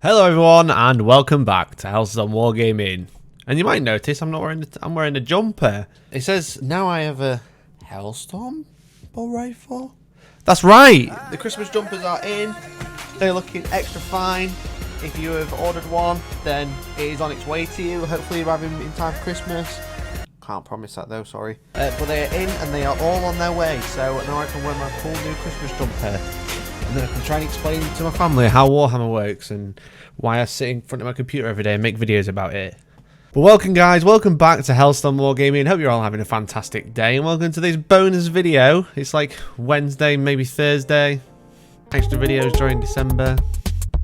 Hello everyone and welcome back to Hellstormwargaming. And you might notice I'm wearing a jumper. It says now I have a Hellstorm bow rifle. That's right. The Christmas jumpers are in. They're looking extra fine. If you have ordered one, then it is on its way to you. Hopefully you have them in time for Christmas. Can't promise that though, sorry. But they are in and they are all on their way. So now I can wear my cool new Christmas jumper. And then I can try and explain to my family how Warhammer works and why I sit in front of my computer every day and make videos about it. But welcome guys, welcome back to Hellstormwargaming. Hope you're all having a fantastic day and welcome to this bonus video. It's like Wednesday, maybe Thursday. Extra videos during December.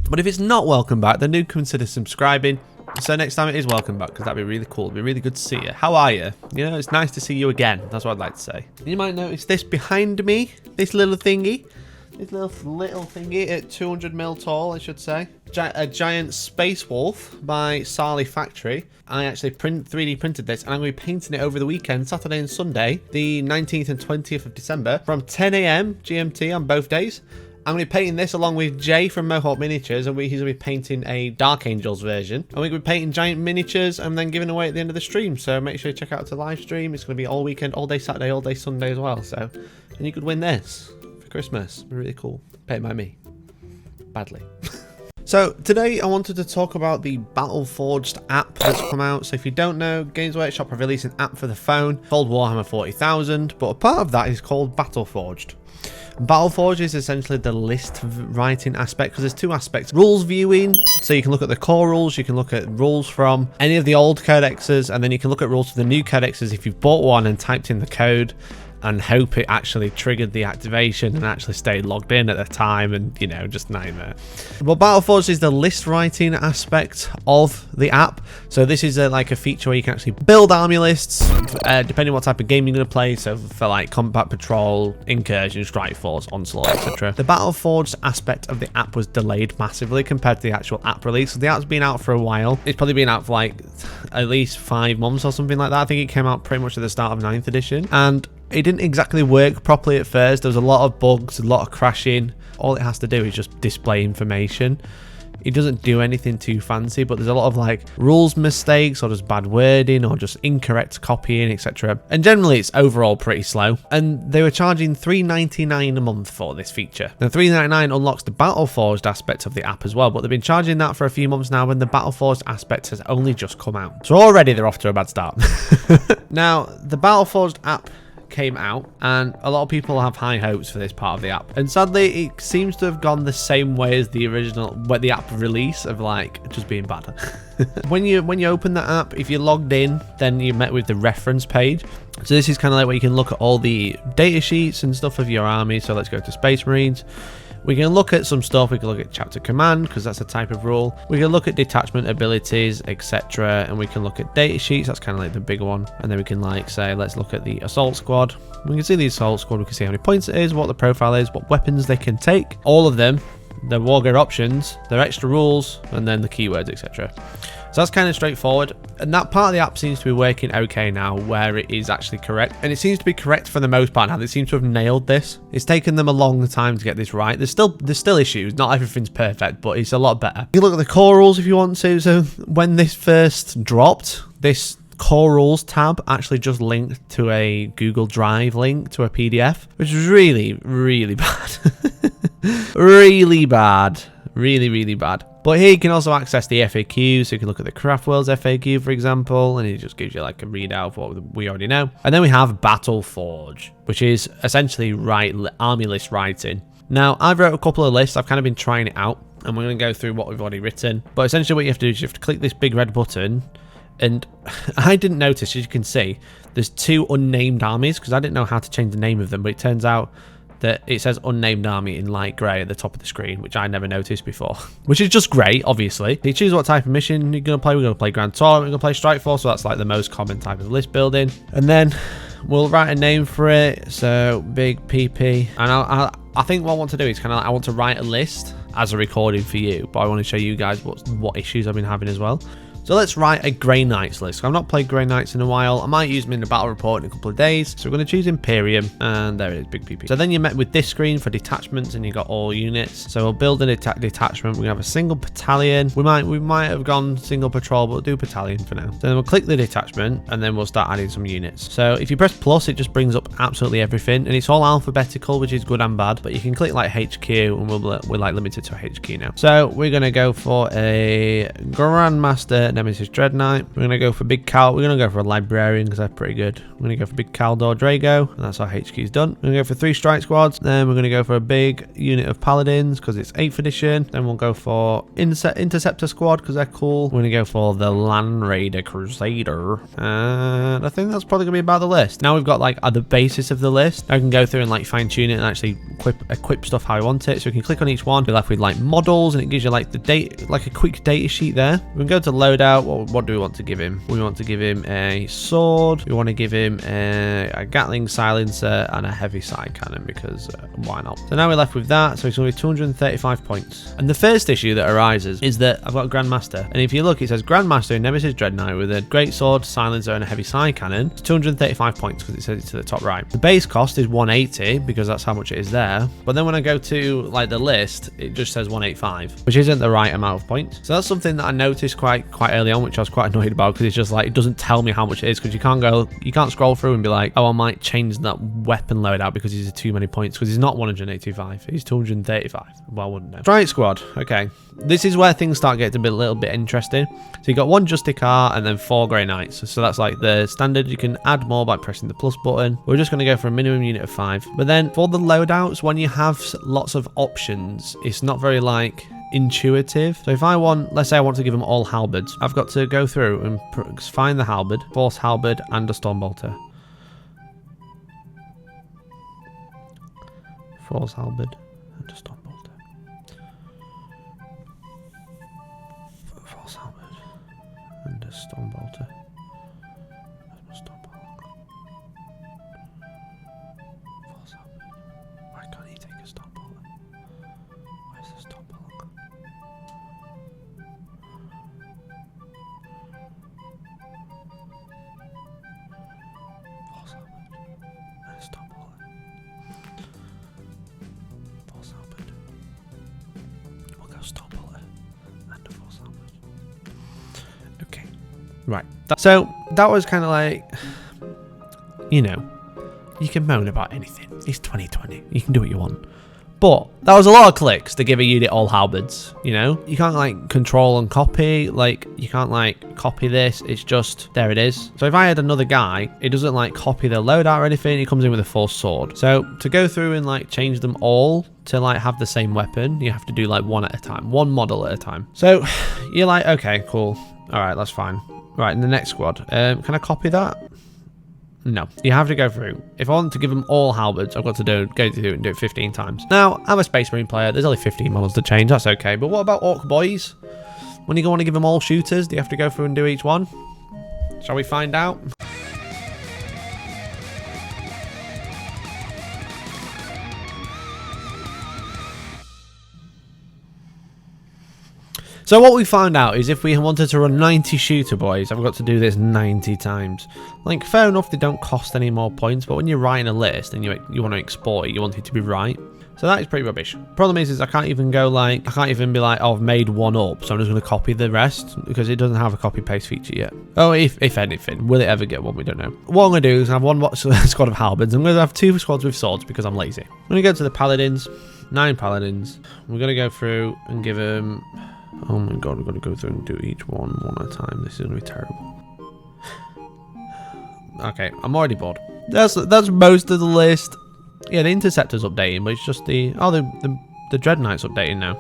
But if it's not welcome back, then do consider subscribing. So next time it is welcome back, because that'd be really cool. It'd be really good to see you. How are you? You know, it's nice to see you again. That's what I'd like to say. You might notice this behind me, this little thingy. This little thingy at 200mm tall, I should say. A giant space wolf by Sarli Factory. I actually 3D printed this and I'm going to be painting it over the weekend, Saturday and Sunday, the 19th and 20th of December, from 10 AM GMT on both days. I'm going to be painting this along with Jay from Mohawk Miniatures, and he's going to be painting a Dark Angels version. And we're going to be painting giant miniatures and then giving away at the end of the stream. So make sure you check out the live stream. It's going to be all weekend, all day Saturday, all day Sunday as well. So, and you could win this for Christmas. It'd be really cool. Painted by me. Badly. So today I wanted to talk about the Battleforged app that's come out. So if you don't know, Games Woskhop have released an app for the phone called Warhammer 40,000, but a part of that is called Battleforged. Battleforged is essentially the list writing aspect, because there's two aspects. Rules viewing, so you can look at the core rules, you can look at rules from any of the old codexes, and then you can look at rules for the new codexes if you've bought one and typed in the code and hope it actually triggered the activation and actually stayed logged in at the time, and you know, just nightmare. Well, Battleforged is the list writing aspect of the app. So this is like a feature where you can actually build army lists depending on what type of game you're going to play. So for like combat patrol, incursion, strike force, onslaught, etc. The Battleforged aspect of the app was delayed massively compared to the actual app release. So the app's been out for a while. It's probably been out for like at least 5 months or something like that. I think it came out pretty much at the start of 9th edition, and it didn't exactly work properly at first. There was a lot of bugs, a lot of crashing. All it has to do is just display information. It doesn't do anything too fancy, but there's a lot of like rules mistakes or just bad wording or just incorrect copying, etc. And generally it's overall pretty slow. And they were charging $3.99 a month for this feature. Now $3.99 unlocks the Battleforged aspect of the app as well, but they've been charging that for a few months now when the Battleforged aspect has only just come out. So already they're off to a bad start. Now the Battleforged app came out and a lot of people have high hopes for this part of the app, and sadly it seems to have gone the same way as the original, the app release, of like just being bad. when you open the app, if you're logged in, then you're met with the reference page. So this is kind of like where you can look at all the data sheets and stuff of your army. So let's go to Space Marines. We can look at some stuff. We can look at chapter command, because that's a type of rule. We can look at detachment abilities, etc. And we can look at data sheets. That's kind of like the big one. And then we can like say, let's look at the assault squad. We can see the assault squad. We can see how many points it is, what the profile is, what weapons they can take. All of them, their wargear options, their extra rules, and then the keywords, etc. So that's kind of straightforward. And that part of the app seems to be working okay now, where it is actually correct. And it seems to be correct for the most part now. They seem to have nailed this. It's taken them a long time to get this right. There's still issues. Not everything's perfect, but it's a lot better. You can look at the core rules if you want to. So when this first dropped, this core rules tab actually just linked to a Google Drive link to a PDF, which was really, really bad. Really bad. Really, really bad. But here you can also access the FAQ, so you can look at the Craft Worlds FAQ, for example, and it just gives you like a readout of what we already know. And then we have Battleforge, which is essentially army list writing. Now, I've wrote a couple of lists. I've kind of been trying it out, and we're going to go through what we've already written. But essentially what you have to do is you have to click this big red button, and I didn't notice, as you can see, there's 2 unnamed armies, because I didn't know how to change the name of them, but it turns out that it says unnamed army in light grey at the top of the screen, which I never noticed before, which is just great, obviously. You choose what type of mission you're going to play. We're going to play Grand Tournament, we're going to play Strike Force, so that's like the most common type of list building. And then we'll write a name for it, so big PP. And I think what I want to do is kind of like, I want to write a list as a recording for you, but I want to show you guys what issues I've been having as well. So let's write a Grey Knights list. I've not played Grey Knights in a while. I might use them in the battle report in a couple of days. So we're going to choose Imperium, and there it is, big PP. So then you're met with this screen for detachments, and you got all units. So we'll build a detachment. We're going to have a single battalion. We might have gone single patrol, but we'll do battalion for now. So then we'll click the detachment, and then we'll start adding some units. So if you press plus, it just brings up absolutely everything, and it's all alphabetical, which is good and bad. But you can click like HQ, and we're like limited to HQ now. So we're going to go for a Grandmaster Nemesis Dread Knight. We're going to go for Big Cal. We're going to go for a Librarian because they're pretty good. We're going to go for Big Caldor Drago, and that's our HQ's done. We're going to go for 3 strike squads. Then we're going to go for a big unit of Paladins because it's 8th edition. Then we'll go for Interceptor squad because they're cool. We're going to go for the Land Raider Crusader, and I think that's probably going to be about the list. Now we've got like the basis of the list. Now we can go through and like fine tune it and actually equip stuff how we want it. So we can click on each one. We're left with like models, and it gives you like the date, like a quick data sheet there. We can go to loadout. What do we want to give him? We want to give him a sword. We want to give him a Gatling silencer and a heavy side cannon because why not? So now we're left with that. So it's going to be 235 points. And the first issue that arises is that I've got a Grandmaster, and if you look, it says Grandmaster Nemesis Dread Knight with a great sword, silencer, and a heavy side cannon. It's 235 points because it says it to the top right. The base cost is 180 because that's how much it is there. But then when I go to like the list, it just says 185, which isn't the right amount of points. So that's something that I noticed quite early on, which I was quite annoyed about because it's just like it doesn't tell me how much it is because you can't scroll through and be like, oh, I might change that weapon loadout because he's too many points, because he's not 185, he's 235. Well, I wouldn't know. Strike squad. Okay, this is where things start getting a little bit interesting. So you got 1 Justicar and then 4 Grey Knights. So that's like the standard. You can add more by pressing the plus button. We're just going to go for a minimum unit of 5. But then for the loadouts, when you have lots of options, it's not very like intuitive. So if I want, let's say I want to give them all halberds, I've got to go through and find the halberd, force halberd, and a stormbolter. Force halberd and a stormbolter. Force halberd and a stormbolter. Force halberd. Why can't he take a stormbolter? Where's the stormbolter? Force halberd and a stormbolter. Force halberd. We'll go stormbolter and a force halberd. Okay. Right. So that was kind of like, you know, you can moan about anything. It's 2020. You can do what you want. But that was a lot of clicks to give a unit all halberds, you know? You can't like control and copy, like you can't like copy this, it's just, there it is. So if I had another guy, it doesn't like copy the loadout or anything, it comes in with a full sword. So to go through and like change them all to like have the same weapon, you have to do like one at a time, one model at a time. So you're like, okay, cool. All right, that's fine. Right, in the next squad, can I copy that? No, you have to go through. If I want to give them all halberds, I've got to go through and do it 15 times. Now, I'm a Space Marine player. There's only 15 models to change. That's okay. But what about Orc boys? When you want to give them all shooters, do you have to go through and do each one? Shall we find out? So what we found out is if we wanted to run 90 shooter boys, I've got to do this 90 times. Like, fair enough, they don't cost any more points, but when you're writing a list and you want to export it, you want it to be right. So that is pretty rubbish. Problem is I can't even go like, I can't even be like, oh, I've made one up, so I'm just going to copy the rest, because it doesn't have a copy paste feature yet. Oh, if anything. Will it ever get one? We don't know. What I'm going to do is have one squad of halberds. I'm going to have 2 squads with swords because I'm lazy. I'm going to go to the paladins, 9 paladins. We're going to go through and give them... Oh my god, we've got to go through and do each one at a time. This is going to be terrible. Okay, I'm already bored. That's most of the list. Yeah, the Interceptor's updating, but it's just the... Oh, the Dread Knight's updating now.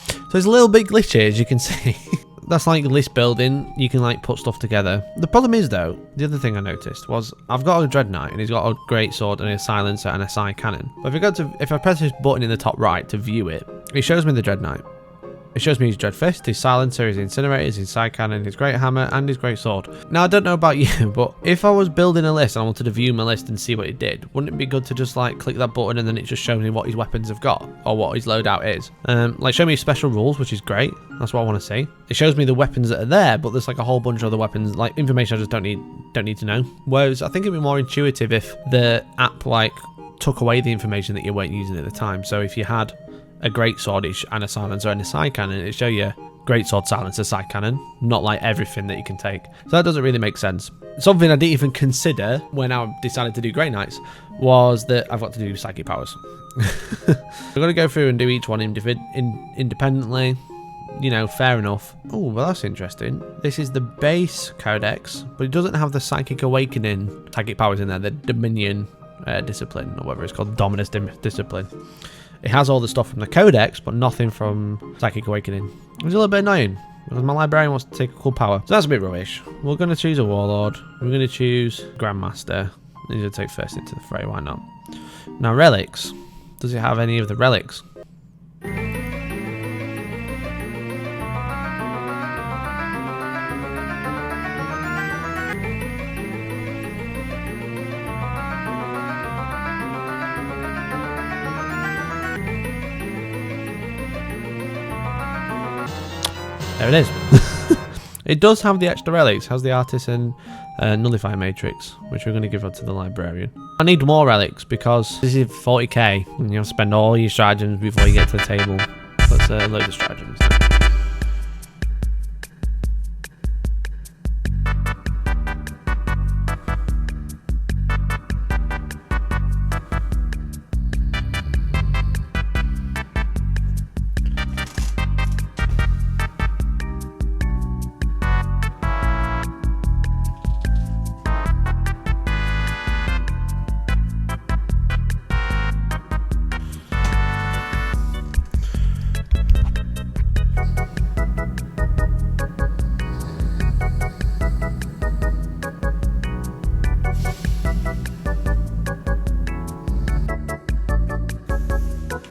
So there's a little bit glitchy, as you can see. That's like list building. You can like put stuff together. The problem is though, the other thing I noticed was I've got a Dread Knight and he's got a great sword and a silencer and a side cannon. But if I press this button in the top right to view it, it shows me the Dread Knight. It shows me his dread fist, his silencer, his incinerators, his side cannon, his great hammer, and his great sword. Now I don't know about you, but if I was building a list and I wanted to view my list and see what it did, wouldn't it be good to just like click that button and then it just shows me what his weapons have got or what his loadout is? Like show me special rules, which is great. That's what I want to see. It shows me the weapons that are there, but there's like a whole bunch of other weapons, like information I just don't need to know. Whereas I think it'd be more intuitive if the app like took away the information that you weren't using at the time. So if you had a great sword and a silencer and a side cannon, it'd show you great sword, silencer, side cannon, not like everything that you can take. So that doesn't really make sense. Something I didn't even consider when I decided to do Grey Knights was that I've got to do psychic powers. I'm going to go through and do each one independently. You know, fair enough. Oh, well, that's interesting. This is the base codex, but it doesn't have the psychic awakening psychic powers in there, the Dominion discipline, or whatever it's called, Dominus discipline. It has all the stuff from the codex, but nothing from psychic awakening. It was a little bit annoying because my librarian wants to take a cool power. So that's a bit rubbish. We're going to choose a warlord. We're going to choose Grandmaster. He's going to take first into the fray, why not? Now, relics. Does it have any of the relics? There it is. It does have the extra relics. It has the Artisan Nullifier Matrix, which we're going to give up to the librarian. I need more relics because this is 40k and you have to spend all your stratagems before you get to the table. Let's load the stratagems.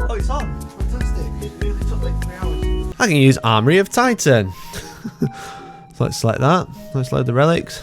Oh, it's on. Fantastic. It really took like 3 hours. I can use Armory of Titan. So let's select that. Let's load the relics.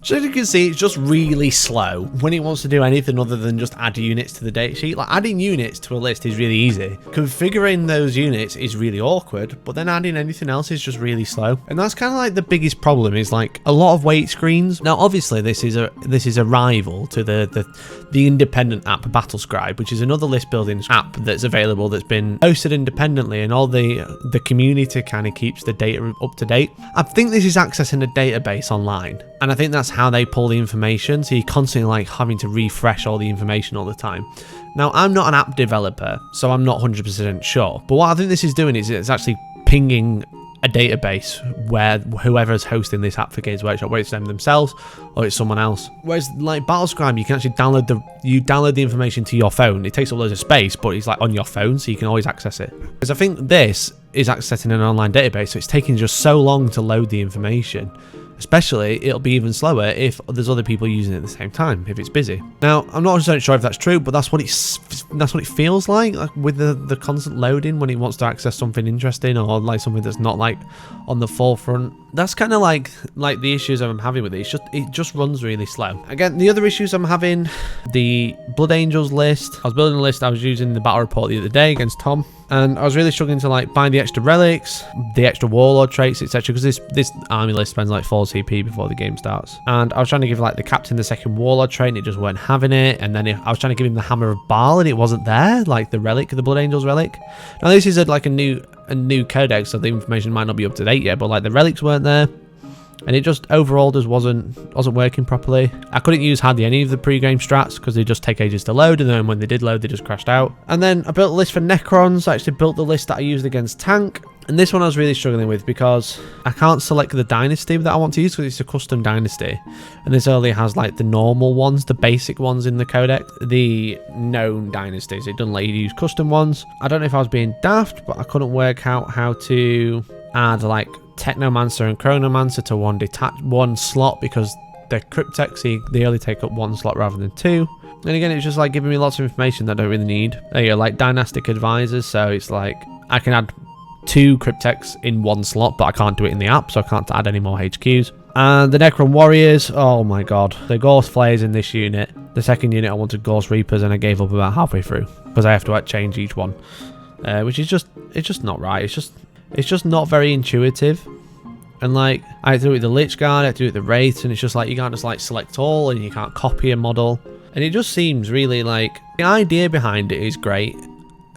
So as you can see, it's just really slow when it wants to do anything other than just add units to the datasheet. Like adding units to a list is really easy. Configuring those units is really awkward, but then adding anything else is just really slow. And that's kind of like the biggest problem is like a lot of wait screens. Now, obviously, this is a rival to the independent app Battlescribe, which is another list building app that's available that's been hosted independently, and all the community kind of keeps the data up to date. I think this is accessing a database online, and I think that's how they pull the information, so you're constantly like having to refresh all the information all the time. Now, I'm not an app developer, so I'm not 100% sure, but what I think this is doing is it's actually pinging a database where whoever's hosting this app for Games Workshop, whether it's them themselves or it's someone else. Whereas like Battlescribe, you can actually download the information to your phone. It takes up loads of space, but it's like on your phone, so you can always access it. Because I think this is accessing an online database, so it's taking just so long to load the information. Especially, it'll be even slower if there's other people using it at the same time, if it's busy. Now, I'm not 100% sure if that's true, but that's what it feels like with the constant loading when it wants to access something interesting or like something that's not like on the forefront. That's kind of like the issues I'm having with it. It just runs really slow. Again, the other issues I'm having, the Blood Angels list. I was building a list. I was using the battle report the other day against Tom, and I was really struggling to like find the extra relics, the extra warlord traits, etc. Because this army list spends like 4 CP before the game starts. And I was trying to give like the captain the second warlord trait, and it just weren't having it. And then I was trying to give him the hammer of Baal, and it wasn't there, like the relic, the Blood Angels relic. Now this is like a new codex, so the information might not be up to date yet, but like the relics weren't there, and it just overall just wasn't working properly. I couldn't use hardly any of the pre-game strats because they just take ages to load, and then when they did load, they just crashed out. And then I built a list for Necrons. I actually built the list that I used against Tank, and this one I was really struggling with because I can't select the dynasty that I want to use because it's a custom dynasty, and this only has like the normal ones, the basic ones in the codex, the known dynasties. It doesn't let you use custom ones. I don't know if I was being daft, but I couldn't work out how to add like Technomancer and Chronomancer to one slot because they're Cryptex, they only take up 1 slot rather than 2. And again, it's just like giving me lots of information that I don't really need. There you go, like Dynastic Advisors, so it's like I can add 2 Cryptex in 1 slot, but I can't do it in the app, so I can't add any more HQs. And the Necron Warriors, oh my god, the Ghost Flayers in this unit. The second unit I wanted Ghost Reapers and I gave up about halfway through because I have to change each one, which is just not right. It's just not very intuitive. And like I have to do it with the Lich Guard, I have to do it with the Wraiths, and it's just like you can't just like select all and you can't copy a model. And it just seems really like the idea behind it is great,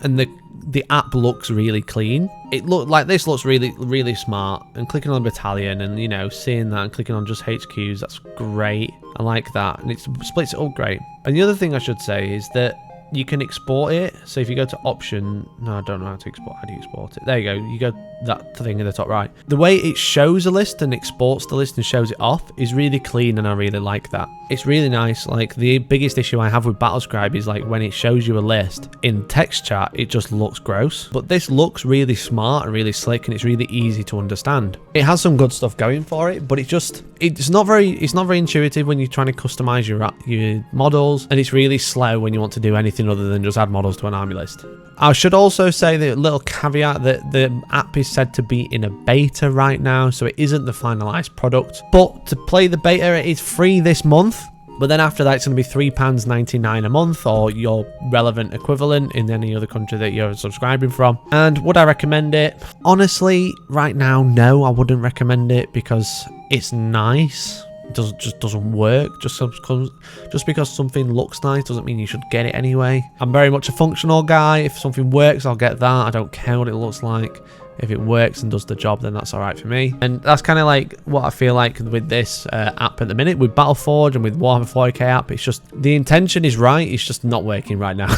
and the app looks really clean. It looks really smart, and clicking on battalion and, you know, seeing that and clicking on just HQs, that's great. I like that, and it splits it up great. And the other thing I should say is that you can export it. So if you go to option, no, I don't know how to export. How do you export it? There you go. You go that thing in the top right. The way it shows a list and exports the list and shows it off is really clean, and I really like that. It's really nice. Like the biggest issue I have with Battlescribe is like when it shows you a list in text chat, it just looks gross. But this looks really smart and really slick, and it's really easy to understand. It has some good stuff going for it, but it's not very intuitive when you're trying to customize your models, and it's really slow when you want to do anything other than just add models to an army list. I should also say the little caveat that the app is said to be in a beta right now, so it isn't the finalized product. But to play the beta, it is free this month. But then after that, it's going to be £3.99 a month, or your relevant equivalent in any other country that you're subscribing from. And would I recommend it? Honestly, right now, no, I wouldn't recommend it because it's nice. It just doesn't work. Just because something looks nice doesn't mean you should get it anyway. I'm very much a functional guy. If something works, I'll get that. I don't care what it looks like. If it works and does the job, then that's all right for me. And that's kind of like what I feel like with this app at the minute, with Battleforge and with Warhammer 40k app. It's just the intention is right, it's just not working right now.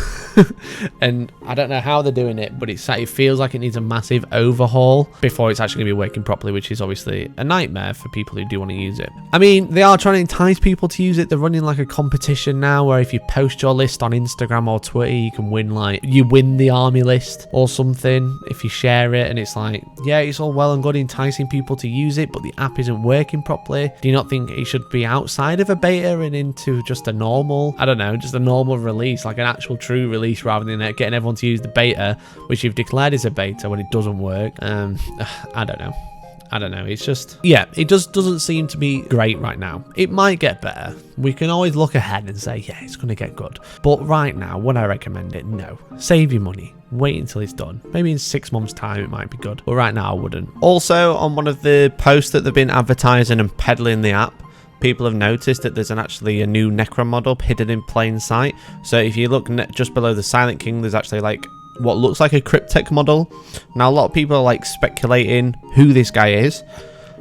And I don't know how they're doing it, but it feels like it needs a massive overhaul before it's actually going to be working properly, which is obviously a nightmare for people who do want to use it. I mean, they are trying to entice people to use it. They're running like a competition now where if you post your list on Instagram or Twitter, you can win, like, you win the army list or something if you share it. And it's like, yeah, it's all well and good enticing people to use it, but the app isn't working properly. Do you not think it should be outside of a beta and into just a normal, I don't know, just a normal release, like an actual true release, rather than getting everyone to use the beta, which you've declared is a beta when it doesn't work? I don't know. It's just, yeah, it just doesn't seem to be great right now. It might get better. We can always look ahead and say, yeah, it's going to get good. But right now, would I recommend it? No. Save your money. Wait until it's done. Maybe in 6 months' time it might be good. But right now I wouldn't. Also, on one of the posts that they've been advertising and peddling the app, people have noticed that there's actually a new Necron model hidden in plain sight. So if you look just below the Silent King, there's actually like what looks like a Cryptek model. Now, a lot of people are like speculating who this guy is.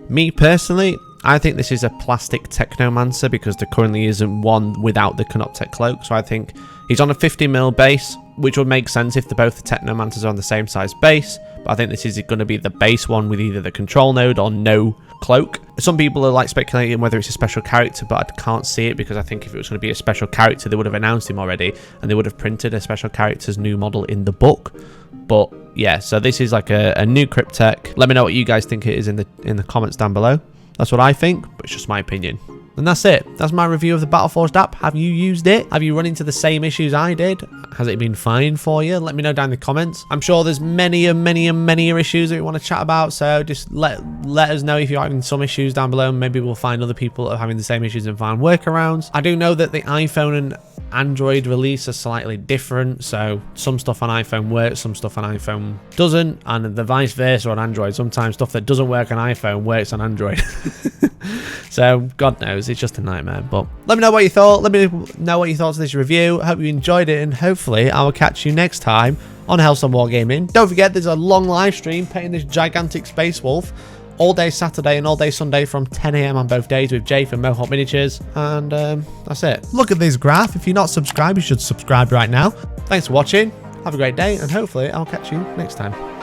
Me personally, I think this is a plastic Technomancer because there currently isn't one without the Canoptek cloak. So I think he's on a 50mm base, which would make sense if both the Technomancers are on the same size base. But I think this is going to be the base one with either the control node or no cloak. Some people are like speculating whether it's a special character, but I can't see it because I think if it was going to be a special character, they would have announced him already and they would have printed a special character's new model in the book. But yeah, so this is like a new Cryptek. Let me know what you guys think it is in the comments down below. That's what I think, but it's just my opinion. And that's it. That's my review of the Battleforged app. Have you used it? Have you run into the same issues I did? Has it been fine for you? Let me know down in the comments. I'm sure there's many issues that we want to chat about, so just let us know if you're having some issues down below, and maybe we'll find other people that are having the same issues and find workarounds. I do know that the iPhone and Android release are slightly different, so some stuff on iPhone works, some stuff on iPhone doesn't, and the vice versa on Android. Sometimes stuff that doesn't work on iPhone works on Android. So God knows, it's just a nightmare. But let me know what you thought. Let me know what you thought of this review. I hope you enjoyed it, and hopefully I will catch you next time on Hellstormwargaming. Don't forget, there's a long live stream painting this gigantic space wolf all day Saturday and all day Sunday from 10 AM on both days with Jay from Mohawk Miniatures. And that's it. Look at this graph. If you're not subscribed, you should subscribe right now. Thanks for watching. Have a great day, and hopefully I'll catch you next time.